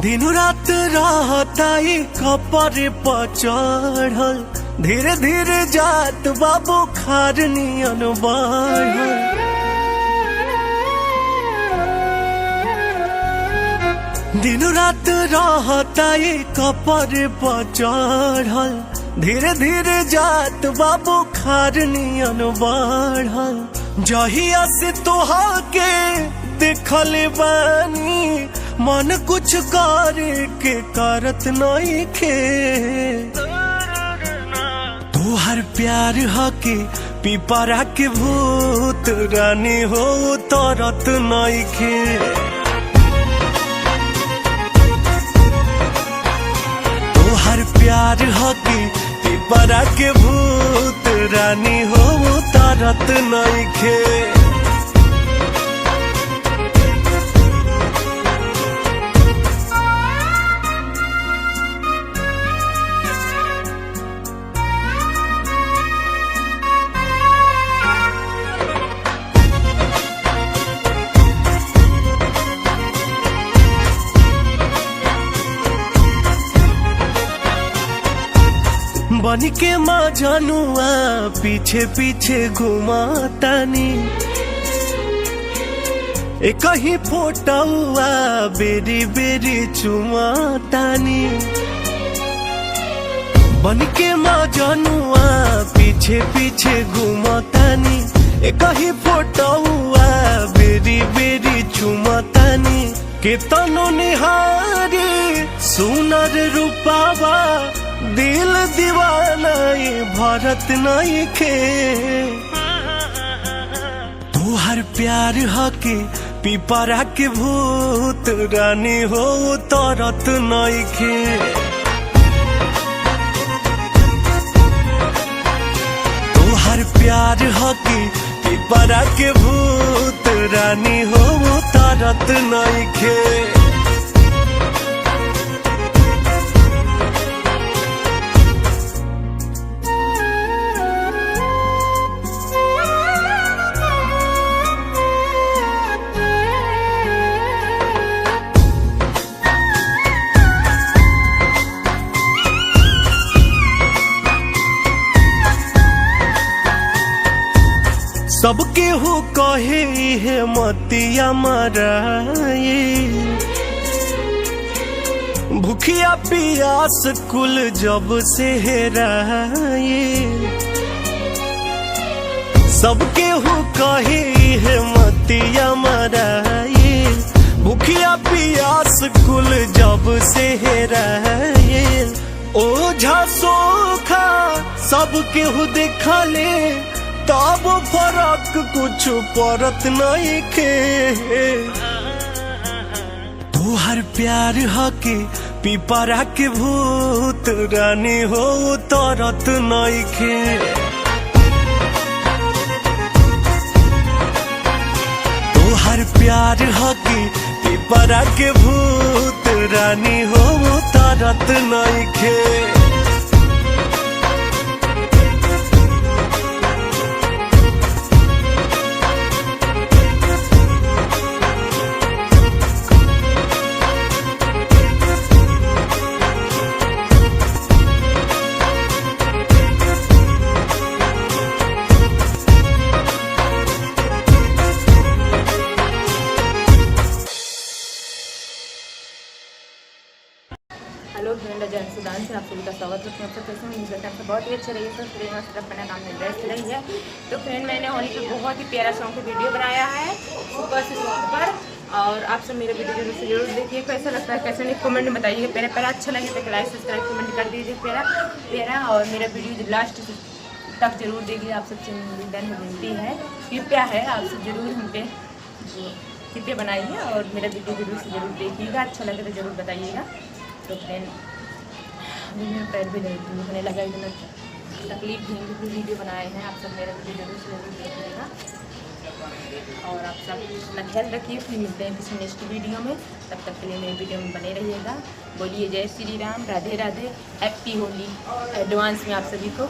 दिन रात रहता कपर पर चढ़ल, धीरे धीरे जात बाबू खार नियन बढ़ल। दिन रात रहता कपर पर चढ़ल, धीरे धीरे जात बाबू खार नियन बढ़ल। जहिया से तोहा के देखल बानी, मन कुछ करे के करत नहीं खे। तोहर प्यार हके पिपरा के भूत, रानी हो तरत नहीं खे। तोहर प्यार हके पिपरा के भूत, रानी हो तरत नहीं खे। बन के माँ जानुआ पीछे पीछे घुमातानी, एक ही फोटुआ बेरी बेरी चुमातानी। बन के माँ जानुआ पीछे पीछे घुमातानी, एक ही फोटुआ बेरी बेरी चुमातानी। केतनो निहारी सुनर रूपावा, दिल दीवाना भरत नहीं खे। तोहर प्यार हके पिपरा के भूत, रानी हो तरत नहीं खे। तोहर प्यार हके पिपरा के भूत, रानी हो तरत नहीं खे। सबके हो कहे है मतिया मराए, भूखिया पियास कुल जब से हेराए। सबके हो कहे है मतिया मराए, भूखिया पियास कुल जब से हेराए। ओझा सोखा सबके हो देखले, तब फरक कुछ परत नहीं खे। तोहर प्यार हके पिपरा के भूत, रानी हो तरत नहीं खे। तोहर प्यार हके पिपरा के भूत, रानी हो तरत नहीं खे। हेलो फ्रेंड, अजय सुदान से आप सभी का स्वागत है। आप कैसे हैं? बहुत ही अच्छा रही है। फ्रेंड तरफ अपना काम में ड्रेस रही है। तो फ्रेंड मैंने होली पे बहुत ही प्यारा सॉन्ग का वीडियो बनाया है सुपर से सॉन्ग पर, और आप सब मेरे वीडियो से जरूर देखिए। कैसा लगता है कैसे नहीं कमेंट में बताइए। प्यारा अच्छा लगे तो लाइक सब्सक्राइब कमेंट कर दीजिए प्यारा। और मेरा वीडियो लास्ट तक जरूर देखिए। आप सबसे विनती है, कृपया है, आप सब जरूर हमके कृपया बनाइए और मेरा वीडियो जरूर से जरूर देखिएगा। अच्छा लगे तो जरूर बताइएगा। तो फ्रेंड मेरा पैर भी दुखने लगा, इतना तकलीफ भी वीडियो बनाए हैं। आप सब मेरा वीडियो जरूर से जरूर देखिएगा और आप सब अपना ख्याल रखिए। फिर मिलते हैं किसी नेक्स्ट वीडियो में। तब तक के लिए मेरी वीडियो में बने रहिएगा। बोलिए जय श्री राम, राधे राधे, हैप्पी होली एडवांस में आप सभी को।